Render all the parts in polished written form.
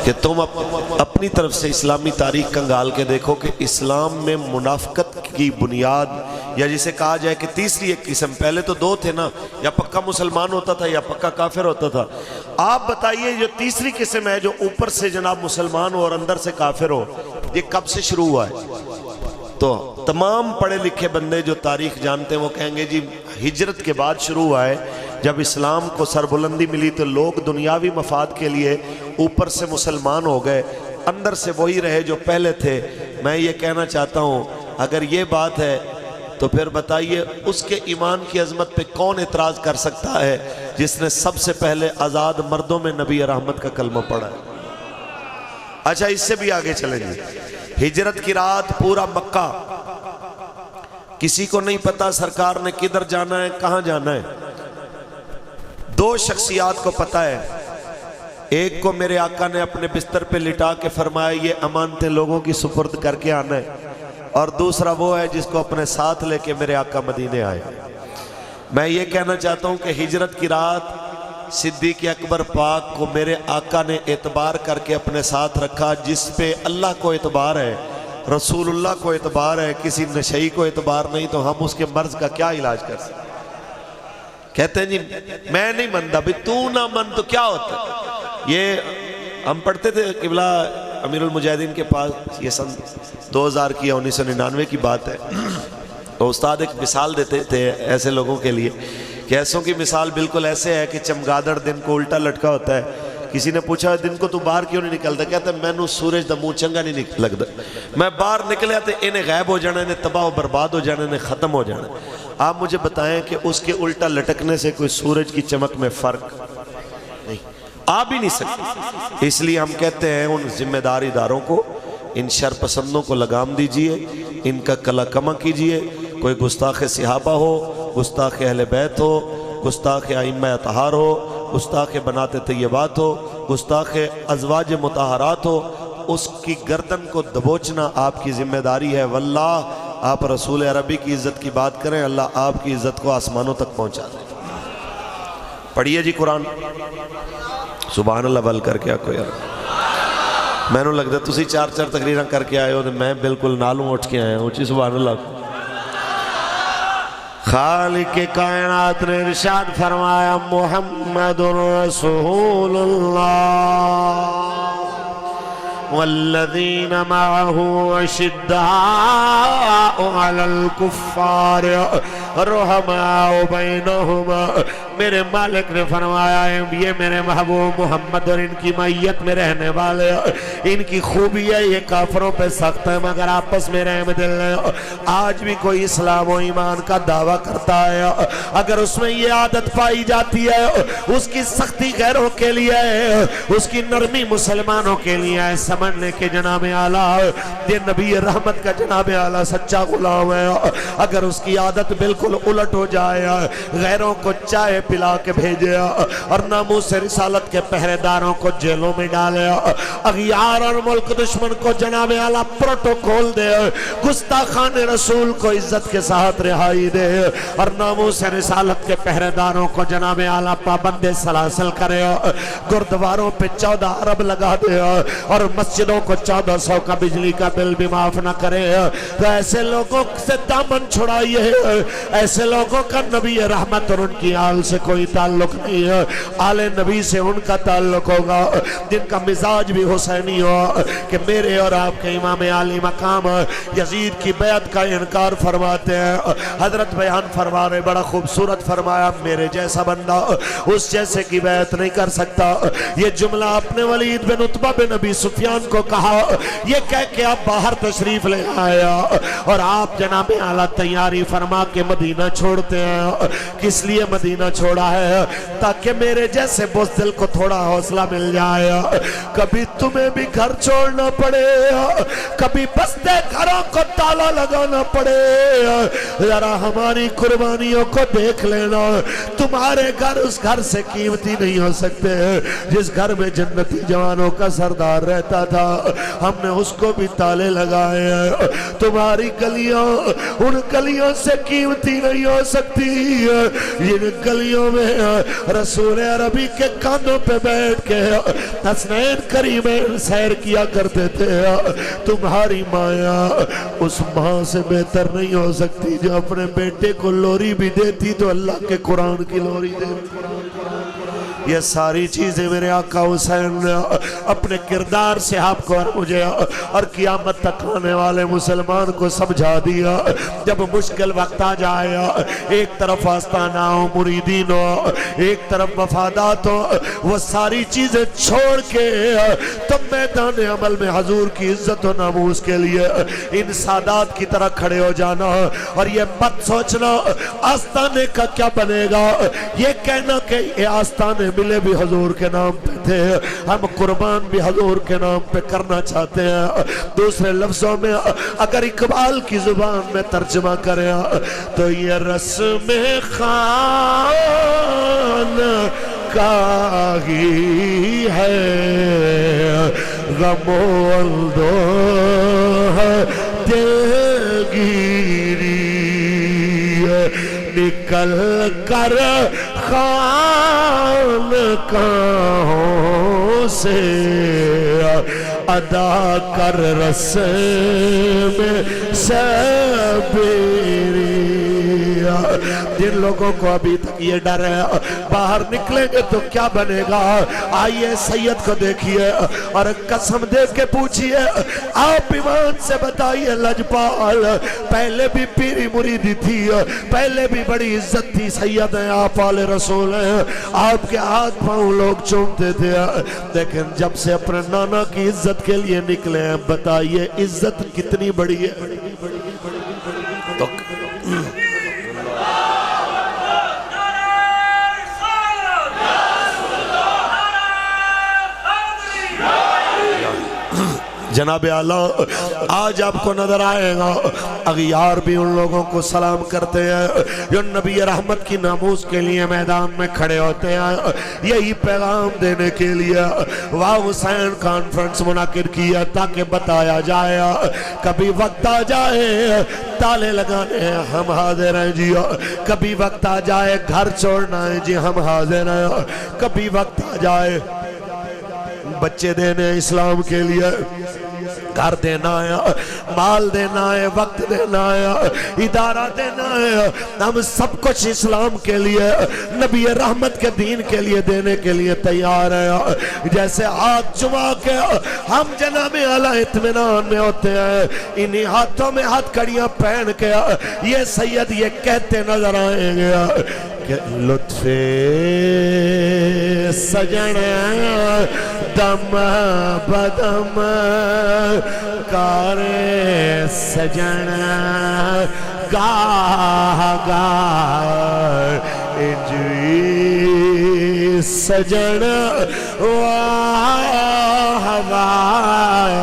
کہ تم اپنی طرف سے اسلامی تاریخ کنگال کے دیکھو کہ اسلام میں منافقت کی بنیاد، یا جسے کہا جائے کہ تیسری ایک قسم، پہلے تو دو تھے نا، یا پکا مسلمان ہوتا تھا یا پکا کافر ہوتا تھا. آپ بتائیے جو تیسری قسم ہے جو اوپر سے جناب مسلمان ہو اور اندر سے کافر ہو، یہ کب سے شروع ہوا ہے؟ تو تمام پڑھے لکھے بندے جو تاریخ جانتے ہیں وہ کہیں گے جی ہجرت کے بعد شروع ہوا ہے. جب اسلام کو سربلندی ملی تو لوگ دنیاوی مفاد کے لیے اوپر سے مسلمان ہو گئے، اندر سے وہی رہے جو پہلے تھے. میں یہ کہنا چاہتا ہوں اگر یہ بات ہے تو پھر بتائیے اس کے ایمان کی عظمت پہ کون اعتراض کر سکتا ہے جس نے سب سے پہلے آزاد مردوں میں نبی رحمت کا کلمہ پڑھا ہے؟ اچھا اس سے بھی آگے چلیں گے. ہجرت کی رات پورا مکہ، کسی کو نہیں پتا سرکار نے کدھر جانا ہے کہاں جانا ہے. دو شخصیات کو پتا ہے، ایک کو میرے آقا نے اپنے بستر پہ لٹا کے فرمایا یہ امانتیں لوگوں کی سپرد کر کے آنا ہے، اور دوسرا وہ ہے جس کو اپنے ساتھ لے کے میرے آقا مدینے آئے. میں یہ کہنا چاہتا ہوں کہ ہجرت کی رات صدیق اکبر پاک کو میرے آقا نے اعتبار کر کے اپنے ساتھ رکھا. جس پہ اللہ کو اعتبار ہے، رسول اللہ کو اعتبار ہے، کسی نشئی کو اعتبار نہیں، تو ہم اس کے مرض کا کیا علاج کر سکتے؟ کہتے ہیں جی میں نہیں مانتا، بھی تو نہ مان تو کیا ہوتا ہے. یہ ہم پڑھتے تھے قبلہ امیر المجاہدین کے پاس، یہ سن 2000 کی یا 1999 کی بات ہے، تو استاد ایک مثال دیتے تھے ایسے لوگوں کے لیے کہ ایسوں کی مثال بالکل ایسے ہے کہ چمگادڑ دن کو الٹا لٹکا ہوتا ہے. کسی نے پوچھا دن کو تو باہر کیوں نہیں نکلتا؟ کہتا ہے میں نو سورج دا منہ چنگا نہیں لگتا، میں باہر نکلیا تو انہیں غائب ہو جانا، انہیں تباہ و برباد ہو جانا، انہیں ختم ہو جانا. آپ مجھے بتائیں کہ اس کے الٹا لٹکنے سے کوئی سورج کی چمک میں فرق نہیں آ بھی نہیں سکتی. اس لیے ہم کہتے ہیں ان ذمہ دار اداروں کو، ان شر پسندوں کو لگام دیجئے، ان کا کلا کما کیجئے. کوئی گستاخ صحابہ ہو، گستاخ اہل بیت ہو، گستاخ ائمہ اطہار ہو، گستاخ بنات طیبات ہو، گستاخ ازواج مطہرات ہو، اس کی گردن کو دبوچنا آپ کی ذمہ داری ہے. واللہ آپ رسول عربی کی عزت کی بات کریں، اللہ آپ کی عزت کو آسمانوں تک پہنچا دے. پڑھیے جی قرآن. سبحان اللہ بل کر کے آکو یار. میں نے لگتا تسی چار تقریرہ کر کے آئے ہو، میں بالکل نالوں اٹھ کے آئے ہوں. اچھی سبحان اللہ. خالق کائنات نے ارشاد فرمایا محمد رسول اللہ والذین معه اشداء علی الکفار رحماء بینہم. میرے مالک نے فرمایا یہ میرے محبوب محمد اور ان کی معیت میں رہنے والے، ان کی خوبی ہے یہ کافروں پہ سخت ہے مگر آپس میں رحم دل ہے. آج بھی کوئی اسلام و ایمان کا دعویٰ کرتا ہے، اگر اس میں یہ عادت پائی جاتی ہے اس کی سختی غیروں کے لیے ہے، اس کی نرمی مسلمانوں کے لیے ہے. سمجھنے کے جناب اعلیٰ یہ نبی رحمت کا جناب اعلیٰ سچا غلام ہے. اگر اس کی عادت بالکل الٹ ہو جائے، غیروں کو چائے پلا کے بھیجے اور ناموس رسالت کے پہرے داروں کو جیلوں میں ڈالے، اغیار اور ملک دشمن کو جناب اعلیٰ پروٹوکول دے، گستاخان رسول کو عزت کے ساتھ رہائی دے، اور ناموس رسالت کے پہرے داروں کو جناب اعلیٰ پابند سلاسل کرے، گردواروں پہ 14 ارب لگا دے اور مسجدوں کو 1400 کا بجلی کا بل بھی معاف نہ کرے. تو ایسے لوگوں سے دامن چھڑائیے. ایسے لوگوں کا نبی رحمت اور ان کی آل سے کوئی تعلق نہیں ہے، آل نبی سے ان کا تعلق ہوگا جن کا مزاج بھی حسینی ہو کہ میرے اور آپ کے امام عالی مقام یزید کی بیعت کا انکار فرماتے ہیں. حضرت بیان فرما رہے بڑا خوبصورت فرمایا میرے جیسا بندہ اس جیسے کی بیعت نہیں کر سکتا. یہ جملہ اپنے ولید بن عتبہ بن نبی سفیان کو کہا، یہ کہہ کہ آپ باہر تشریف لے آیا اور آپ جناب اعلیٰ تیاری فرما کے مدینہ چھوڑتے ہیں. کس لیے مدینہ چھوڑا ہے؟ تاکہ میرے جیسے بزدل کو تھوڑا حوصلہ مل جائے. کبھی تمہیں بھی گھر چھوڑنا پڑے، کبھی بستے گھروں کو تالا لگانا پڑے، ذرا ہماری قربانیوں کو دیکھ لینا۔ تمہارے گھر اس گھر سے قیمتی نہیں ہو سکتے جس گھر میں جنتی جوانوں کا سردار رہتا تھا، ہم نے اس کو بھی تالے لگائے ہیں۔ تمہاری گلیاں ان گلیوں سے قیمتی نہیں ہو سکتی جن گلیوں میں رسول عربی کے کانوں پہ بیٹھ کے حسنین کریمین سیر کیا کرتے تھے۔ تمہاری مایا اس ماں سے بہتر نہیں ہو سکتی جو اپنے بیٹے کو لوری بھی دیتی تو اللہ کے قرآن کی لوری دیتی۔ یہ ساری چیزیں میرے آقا حسین نے اپنے کردار سے آپ کو اور مجھے اور قیامت تک آنے والے مسلمان کو سمجھا دیا۔ جب مشکل وقت آ جائے، ایک طرف آستانہ ہو، مریدین ہو، ایک طرف مفادات ہو، وہ ساری چیزیں چھوڑ کے تم میدان عمل میں حضور کی عزت و ناموس کے لیے ان سادات کی طرح کھڑے ہو جانا، اور یہ مت سوچنا آستانے کا کیا بنے گا، یہ کہنا کہ یہ آستانے ملے بھی حضور کے نام پہ تھے، ہم قربان بھی حضور کے نام پہ کرنا چاہتے ہیں۔ دوسرے لفظوں میں اگر اقبال کی زبان میں ترجمہ کریں تو یہ رسم خان کا ہی ہے، غم و اندوہ دلگیری، نکل کر خانقاہوں سے ادا کر رسم سبیری۔ جن لوگوں کو ابھی تک یہ ڈر ہے باہر نکلیں گے تو کیا بنے گا، آئیے سید کو دیکھیے اور قسم دے کے پوچھئے، آپ ایمان سے بتائیے لجپال، پہلے بھی پیری مریدی تھی، پہلے بھی بڑی عزت تھی، سید ہیں آپ والے رسول ہیں، آپ کے ہاتھ پاؤں لوگ چومتے تھے، لیکن جب سے اپنے نانا کی عزت کے لیے نکلے ہیں بتائیے عزت کتنی بڑی ہے۔ تو جناب اعلیٰ آج آپ کو نظر آئے گا اغیار بھی ان لوگوں کو سلام کرتے ہیں جو نبی رحمت کی ناموس کے لیے میدان میں کھڑے ہوتے ہیں، یہی پیغام دینے کے لیے واہ حسین کانفرنس منعقد کیا تاکہ بتایا جائے کبھی وقت آ جائے تالے لگانے ہیں ہم حاضر ہیں جی، کبھی وقت آ جائے گھر چھوڑنا ہے جی ہم حاضر ہیں، کبھی وقت آ جائے بچے دینے اسلام کے لیے، گھر دینا ہے، مال دینا ہے، وقت دینا ہے، ادارہ دینا ہے، ہم سب کچھ اسلام کے لیے نبی رحمت کے دین کے لیے دینے کے لیے تیار ہیں۔ جیسے ہاتھ جمع کے ہم جناب اعلیٰ اطمینان میں ہوتے ہیں، انہی ہاتھوں میں ہاتھ کڑیاں پہن کے یہ سید یہ کہتے نظر آئیں گے کہ لطف سجن دم بدم کار سجن گاہ گاہ انجوی سجن واہ واہ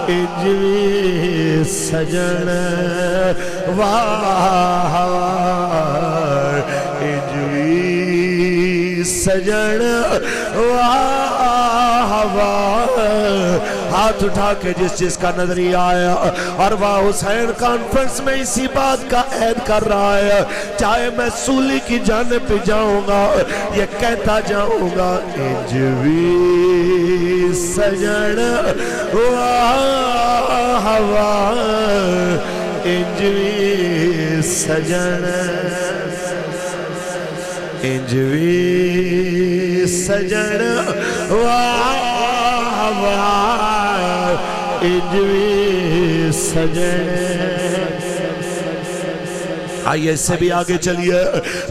انجوی سجن واہ واہ انجوی سجن واہ واہ، ہاتھ اٹھا کے جس چیز کا نظریہ آیا اور واہ حسین کانفرنس میں اسی بات کا عہد کر رہا ہے، چاہے میں سولی کی جانب پہ جاؤں گا یہ کہتا جاؤں گا انجوی سجن واہ واہ انجوی سجن انجوی سجن واہ واہ انجوی سجن آئیے اس سے بھی آگے چلیے،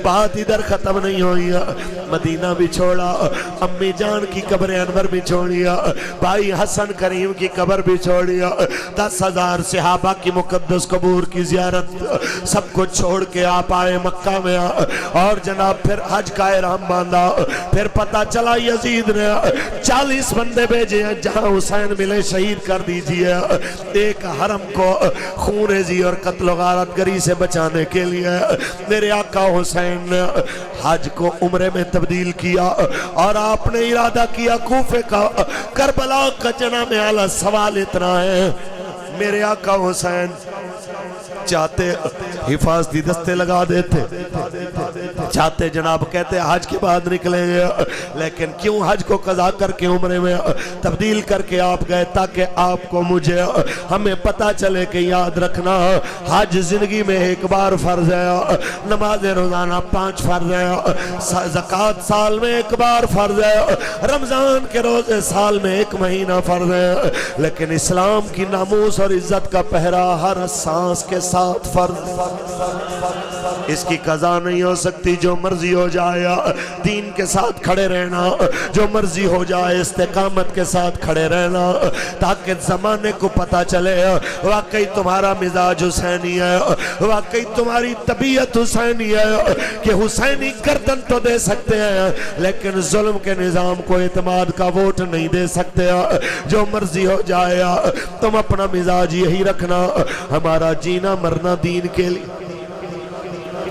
بات ادھر ختم نہیں ہوئی، مدینہ بھی چھوڑا، امی جان کی قبر انور بھی چھوڑیا، بھائی حسن کریم کی قبر بھی چھوڑیا، 10,000 صحابہ کی مقدس قبور کی زیارت سب کو چھوڑ کے آپ آئے مکہ میں، اور جناب پھر حج کا احرام باندھا۔ پھر پتہ چلا یزید نے 40 بندے بھیجے ہیں، جہاں حسین ملے شہید کر دیجئے۔ ایک حرم کو خون ریزی اور قتل و غارت گری سے بچانے کے لیے میرے آقا حسین نے حج کو عمرے میں تبدیل کیا، اور آپ نے ارادہ کیا کوفے کا، کربلا کا جناب اعلیٰ۔ سوال اتنا ہے، میرے آقا حسین چاہتے حفاظتی دستے لگا دیتے، چاہتے جناب کہتے حج کے بعد نکلیں گے، لیکن کیوں حج کو قضا کر کے عمرے میں تبدیل کر کے آپ گئے؟ تاکہ آپ کو مجھے ہمیں پتہ چلے کہ یاد رکھنا حج زندگی میں ایک بار فرض ہے، نماز روزانہ 5 فرض ہے، زکوٰۃ سال میں ایک بار فرض ہے، رمضان کے روزے سال میں 1 مہینہ فرض ہے، لیکن اسلام کی ناموس اور عزت کا پہرا ہر سانس کے ساتھ فرض۔ اس کی قضا نہیں ہو سکتی، جو مرضی ہو جائے دین کے ساتھ کھڑے رہنا، جو مرضی ہو جائے استقامت کے ساتھ کھڑے رہنا، تاکہ زمانے کو پتہ چلے واقعی تمہارا مزاج حسینی ہے، واقعی تمہاری طبیعت حسینی ہے، کہ حسینی گردن تو دے سکتے ہیں لیکن ظلم کے نظام کو اعتماد کا ووٹ نہیں دے سکتے۔ جو مرضی ہو جائے تم اپنا مزاج یہی رکھنا، ہمارا جینا مرنا دین کے لیے۔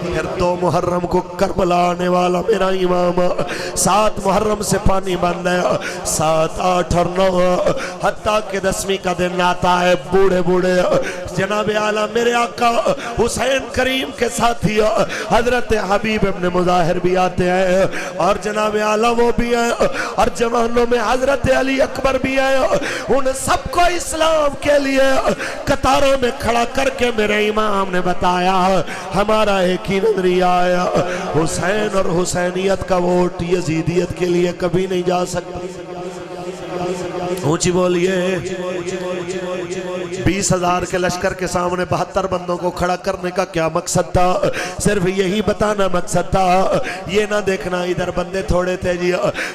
پھر 2 محرم کو کربلا آنے والا میرا امام، 7 محرم سے پانی بند ہے، 7، 8 اور 9، حتیٰ کہ 10ویں کا دن آتا ہے، بوڑھے بوڑھے جناب اعلیٰ میرے آقا حسین کریم کے ساتھی حضرت حبیب ابن مظاہر بھی آتے ہیں، اور جناب اعلیٰ وہ بھی ہیں، اور جوانوں میں حضرت علی اکبر بھی ہیں۔ ان سب کو اسلام کے لیے قطاروں میں کھڑا کر کے میرے امام نے بتایا ہمارا ایک ہی نظریہ آیا، حسین اور حسینیت کا ووٹ یزیدیت کے لیے کبھی نہیں جا سکتا۔ اونچی بولیے۔ 20,000 کے لشکر کے سامنے 72 بندوں کو کھڑا کرنے کا کیا مقصد تھا؟ صرف یہی بتانا مقصد تھا، یہ نہ دیکھنا ادھر بندے تھوڑے تھے جی،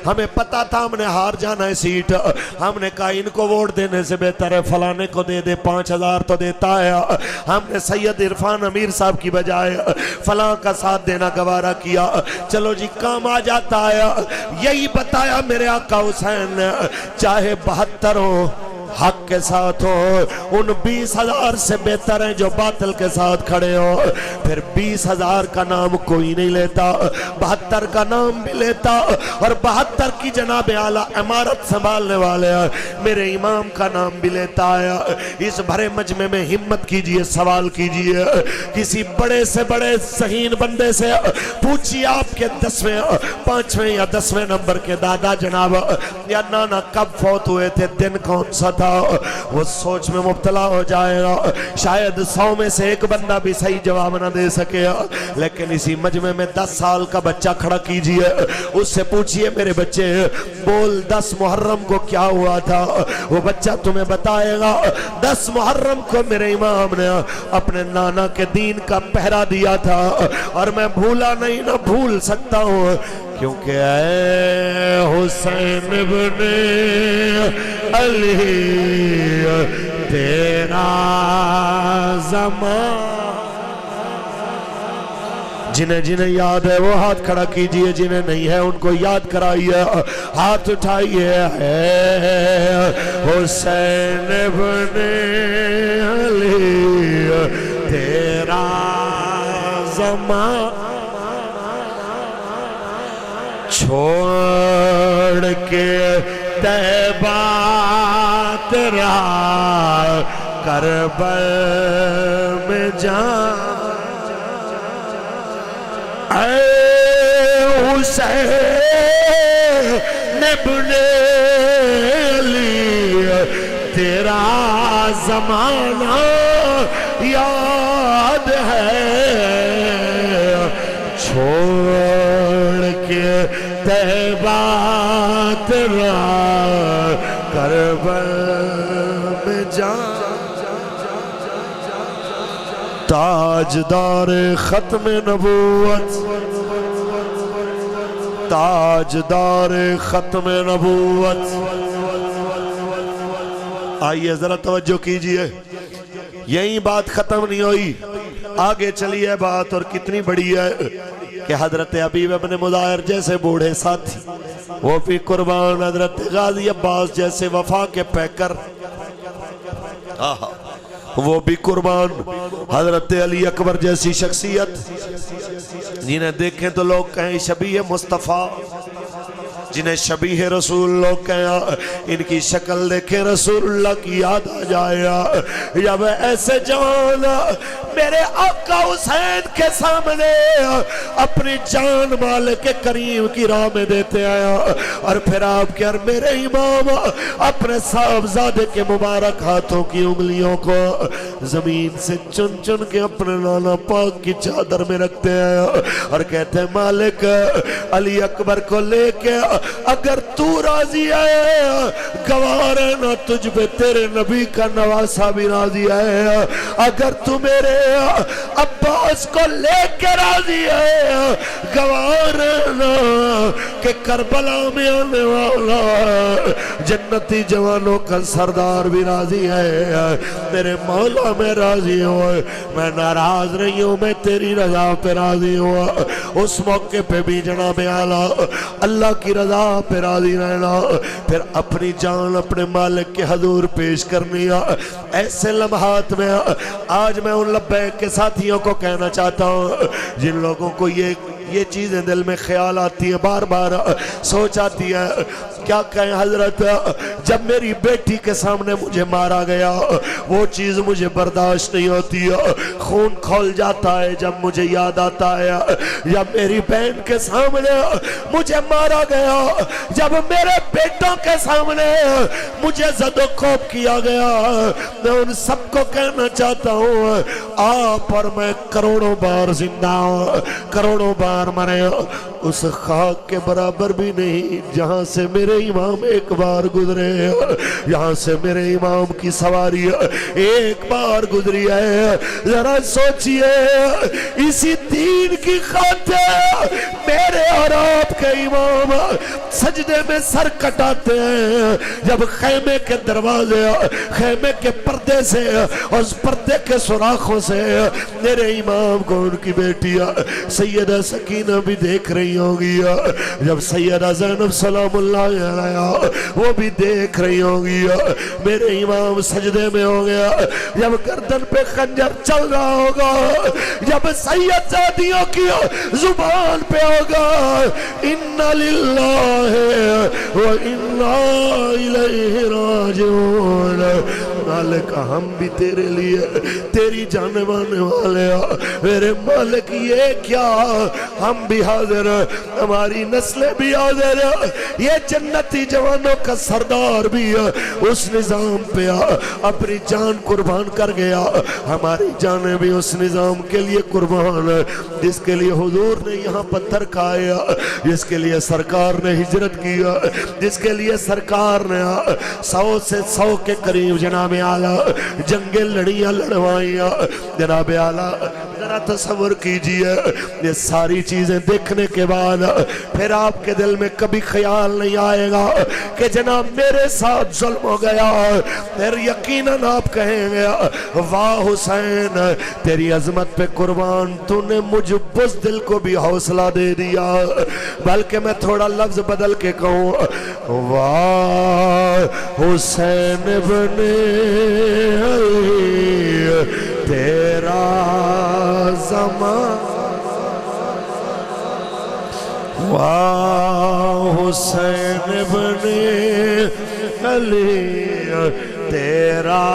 ہمیں پتا تھا ہم نے ہار جانا ہے سیٹ، ہم نے کہا ان کو ووٹ دینے سے بہتر ہے فلانے کو دے دے، 5,000 تو دیتا ہے، ہم نے سید عرفان امیر صاحب کی بجائے فلاں کا ساتھ دینا گوارا کیا، چلو جی کام آ جاتا ہے۔ یہی بتایا میرے آقا حسین نے، چاہے 72 ہو حق کے ساتھ ہو، ان 20,000 سے بہتر ہیں جو باطل کے ساتھ کھڑے ہو۔ پھر 20,000 کا نام کوئی نہیں لیتا، 72 کا نام بھی لیتا، اور 72 کی جناب اعلیٰ عمارت سنبھالنے والے میرے امام کا نام بھی لیتا ہے۔ اس بھرے مجمع میں ہمت کیجئے، سوال کیجئے، کسی بڑے سے بڑے ذہین بندے سے پوچھئے آپ کے 10ویں 5ویں یا 10ویں نمبر کے دادا جناب یا نانا کب فوت ہوئے تھے، دن کون سا تھا، وہ سوچ میں مبتلا ہو جائے گا، شاید 100 میں سے 1 بندہ بھی صحیح جواب نہ دے سکے، لیکن اسی مجمع میں 10 سال کا بچہ کھڑا کیجئے، اس سے پوچھئے میرے بچے بول 10 محرم کو کیا ہوا تھا، وہ بچہ تمہیں بتائے گا 10 محرم کو میرے امام نے اپنے نانا کے دین کا پہرا دیا تھا، اور میں بھولا نہیں نہ بھول سکتا ہوں، کیونکہ اے حسین ابن علی تیرا زمان۔ جنہیں جنہیں یاد ہے وہ ہاتھ کھڑا کیجئے، جنہیں نہیں ہے ان کو یاد کرائیے، ہاتھ اٹھائیے۔ اے حسین ابن علی تیرا زمان چھوڑ کے طیبہ تیرا کربل میں جان، اے حسین ابن علی تیرا زمانہ یاد ہے، چھوڑ کے طیبہ تیرا کربل میں جان۔ تاجدار ختم نبوت، تاجدار ختم نبوت. آئیے ذرا توجہ کیجئے، یہی بات ختم نہیں ہوئی، آگے چلی ہے بات اور کتنی بڑی ہے کہ حضرت حبیب ابن مظاہر جیسے بوڑھے ساتھی وہ بھی قربان، حضرت غازی عباس جیسے وفا کے پیکر وہ بھی قربان، حضرت علی اکبر جیسی شخصیت جنہیں دیکھیں تو لوگ کہیں شبیہ مصطفیٰ، جنہیں شبیہ رسول لوگ کہیں ان کی شکل دیکھیں رسول اللہ کی یاد آ جائے. جب ایسے جان میرے آقا حسین کے سامنے اپنی جان مالک کریم کی راہ میں دیتے آیا، اور پھر آپ کے اور میرے امام اپنے صاحبزادے کے مبارک ہاتھوں کی انگلیوں کو زمین سے چن چن کے اپنے نانا پاک کی چادر میں رکھتے آیا اور کہتے ہیں مالک علی اکبر کو لے کے اگر تو راضی ہے گوار ہے نہ تجھ پہ تیرے نبی کا نواسہ بھی راضی ہے، اگر تو میرے عباس کو لے کے راضی ہے گوار ہے نا کہ کربلا میں آنے والا جنتی جوانوں کا سردار بھی راضی ہے. میرے مولا میں راضی ہوں، میں ناراض نہیں ہوں، میں تیری رضا پہ راضی ہوں. اس موقع پہ بھی جناب اعلیٰ اللہ کی رضا پہ راضی رہنا، پھر اپنی جان اپنے مالک کے حضور پیش کرنی. ایسے لمحات میں آج میں ان لبیک کے ساتھیوں کو کہنا چاہتا ہوں جن لوگوں کو یہ چیزیں دل میں خیال آتی ہیں، بار بار سوچ آتی ہے کیا کہیں حضرت جب میری بیٹی کے سامنے مجھے مارا گیا وہ چیز مجھے برداشت نہیں ہوتی، خون کھول جاتا ہے جب مجھے یاد آتا ہے. جب میری بہن کے سامنے مجھے مارا گیا، جب میرے بیٹوں کے سامنے مجھے زد و خوف کیا گیا، میں ان سب کو کہنا چاہتا ہوں آپ اور میں کروڑوں بار زندہ ہوں، کروڑوں بار مرے اس خاک کے برابر بھی نہیں جہاں سے میرے امام ایک بار گزرے، یہاں سے میرے امام کی سواری ایک بار گزری ہے. ذرا سوچئے اسی دین کی خاطر میرے اور آپ کے امام سجدے میں سر کٹاتے ہیں جب خیمے کے دروازے خیمے کے پردے سے اس پردے کے سوراخوں سے میرے امام کو ان کی بیٹی سیدہ سکینہ بھی دیکھ رہی ہوگی، جب سیدہ زینب سلام اللہ علیہ وہ بھی دیکھ رہی ہوگی. میرے امام سجدے میں ہو گیا جب گردن پہ خنجر چل رہا ہوگا، جب سید زادیوں کی زبان پہ ہوگا اِنَّ لِلَّهِ وَإِنَّا إِلَيْهِ رَاجِعُونَ. مالک ہم بھی تیرے لیے تیری جانے بانے والے میرے مالک یہ کیا ہم بھی حاضر، ہماری نسلیں بھی حاضر، یہ جنتی جوانوں کا سردار بھی اس نظام پہ اپنی جان قربان کر گیا، ہماری جانیں بھی اس نظام کے لیے قربان، جس کے لیے حضور نے یہاں پتھر کھایا، جس کے لیے سرکار نے ہجرت کیا، جس کے لیے سرکار نے 100 سے 100 کے قریب جناب اعلیٰ جنگیں لڑیاں لڑوائیاں. جناب اعلیٰ ذرا تصور کیجئے یہ ساری چیزیں دیکھنے کے بعد پھر آپ کے دل میں کبھی خیال نہیں آئے گا کہ جناب میرے ساتھ ظلم ہو گیا، پھر یقیناً آپ کہیں گے واہ حسین تیری عظمت پہ قربان تو نے مجھ بزدل کو بھی حوصلہ دے دیا. بلکہ میں تھوڑا لفظ بدل کے کہوں واہ حسین ابن علی تیرا زمان، واہ حسین ابن علی تیرا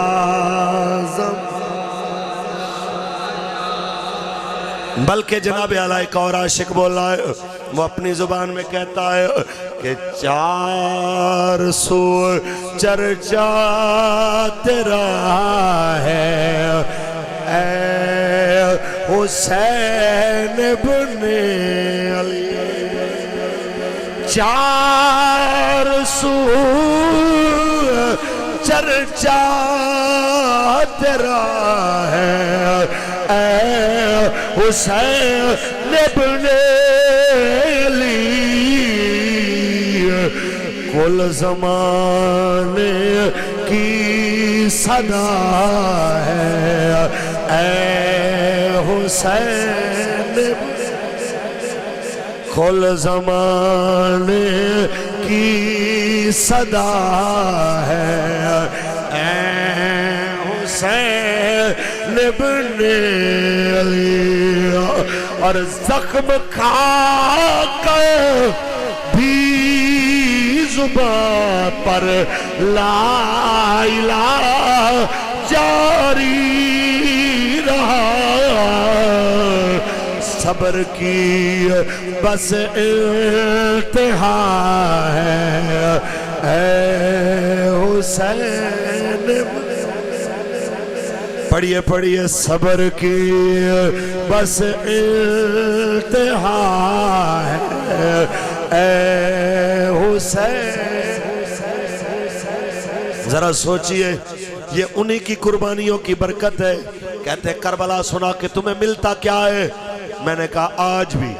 زمان. بلکہ جناب اعلیٰ ایک اور عاشق بولا ہے، وہ اپنی زبان میں کہتا ہے کہ 400 چرچا تیرا ہے اے حسین ابن علی، 400 چرچا تیرا ہے اے حسین ابن علی، کل زمانے کی صدا ہے اے حسین، کل زمانے کی صدا ہے اے حسین ابن علی، اور زخم کھا کر بھی زبان پر لا الہ جاری رہا، صبر کی بس انتہا ہے اے حسین، پڑھیے پڑھیے، صبر کی بس انتہا ہے اے حسین۔ ذرا سوچئے، یہ انہی کی قربانیوں کی برکت ہے۔ کہتے ہیں کربلا سنا کہ تمہیں ملتا کیا ہے؟ میں نے کہا آج بھی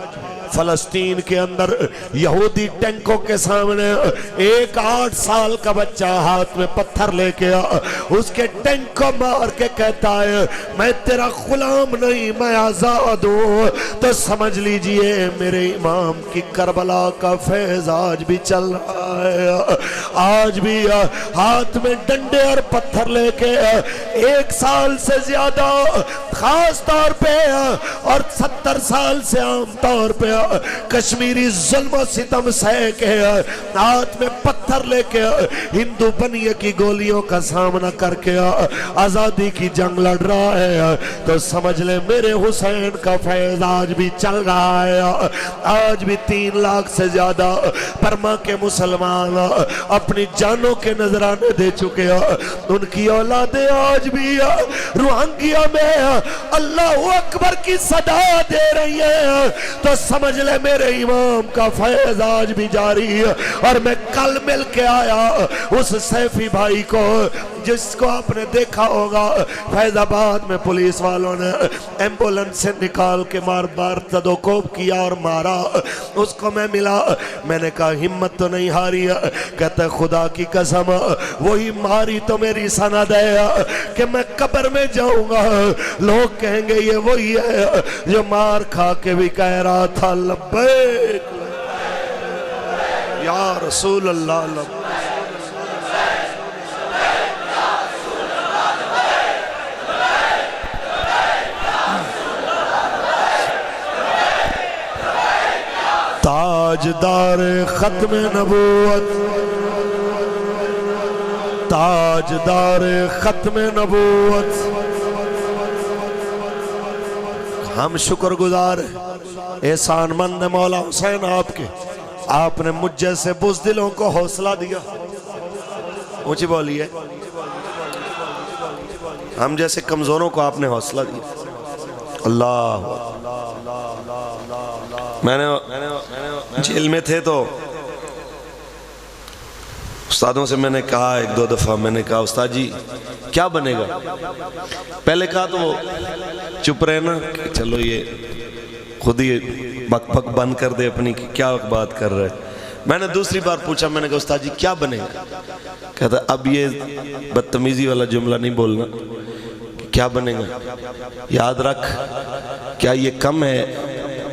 فلسطین کے اندر یہودی ٹینکوں کے سامنے ایک 8 سال کا بچہ ہاتھ میں پتھر لے کے اس کے ٹینک کو مار کے کہتا ہے میں تیرا غلام نہیں، میں آزاد ہوں، تو سمجھ لیجئے میرے امام کی کربلا کا فیض آج بھی چل رہا ہے۔ آج بھی ہاتھ میں ڈنڈے اور پتھر لے کے 1 سال سے زیادہ خاص طور پہ اور 70 سال سے عام طور پہ کشمیری ظلم و ستم سہ کے ہاتھ میں پتھر لے کے ہندو بنیے کی گولیوں کا سامنا کر کے آزادی کی جنگ لڑ رہا ہے، تو سمجھ لے میرے حسین کا فیض آج بھی چل رہا ہے۔ آج بھی 3 لاکھ سے زیادہ برما کے مسلمان اپنی جانوں کے نذرانے دے چکے ہیں، ان کی اولادیں آج بھی روہنگیا میں اللہ اکبر کی صدا دے رہی ہیں، تو سمجھ لے میرے امام کا فیض آج بھی جاری ہے۔ اور میں کل مل کے آیا اس سیفی بھائی کو جس کو آپ نے دیکھا ہوگا فیض آباد میں پولیس والوں نے ایمبولنس سے نکال کے بار تدوکوب کیا اور مارا، اس کو میں ملا، میں نے کہا ہمت تو نہیں ہاری ہے؟ کہتا ہے خدا کی قسم وہی ماری تو میری سند ہے کہ میں قبر میں جاؤں گا لوگ کہیں گے یہ وہی ہے جو مار کھا کے بھی کہہ رہا تھا لبیک یا رسول اللہ لبیک۔ تاجدار ختم نبوت، تاجدار ختم نبوت، ہم شکر گزار احسان مند مولا حسین آپ کے، آپ نے مجھ جیسے بزدلوں کو حوصلہ دیا، اونچی بولیے، ہم جیسے کمزوروں کو آپ نے حوصلہ دیا۔ اللہ، میں نے جیل میں تھے تو استادوں سے میں نے کہا 1-2 دفعہ، میں نے کہا استاد جی کیا بنے گا؟ پہلے کہا تو وہ چپ رہے نا کہ چلو یہ خود ہی بک بک بند کر دے اپنی، کیا بات کر رہے۔ میں نے دوسری بار پوچھا، میں نے کہا استاد جی کیا بنے گا؟ کہتا اب یہ بدتمیزی والا جملہ نہیں بولنا، کیا بنے گا؟ یاد رکھ کیا یہ کم ہے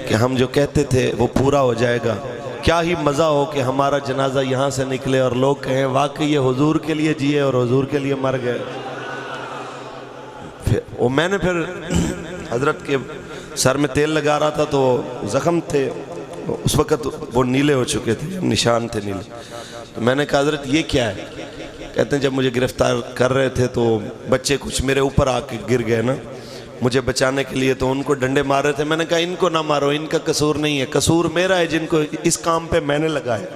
کہ ہم جو کہتے تھے وہ پورا ہو جائے گا؟ کیا ہی مزہ ہو کہ ہمارا جنازہ یہاں سے نکلے اور لوگ کہیں واقعی یہ حضور کے لیے جیے اور حضور کے لیے مر گئے۔ وہ میں نے پھر حضرت کے سر میں تیل لگا رہا تھا تو زخم تھے، اس وقت وہ نیلے ہو چکے تھے، نشان تھے نیلے، تو میں نے کہا حضرت یہ کیا ہے؟ کہتے ہیں جب مجھے گرفتار کر رہے تھے تو بچے کچھ میرے اوپر آ کے گر گئے نا مجھے بچانے کے لیے، تو ان کو ڈنڈے مار رہے تھے۔ میں نے کہا ان کو نہ مارو، ان کا قصور نہیں ہے، قصور میرا ہے جن کو اس کام پہ میں نے لگایا،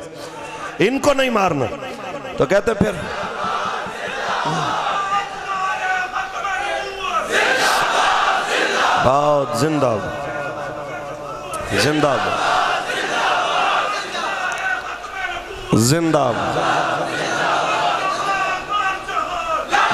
ان کو نہیں مارنا۔ تو کہتے پھر بہت زندہ زندہ زندہ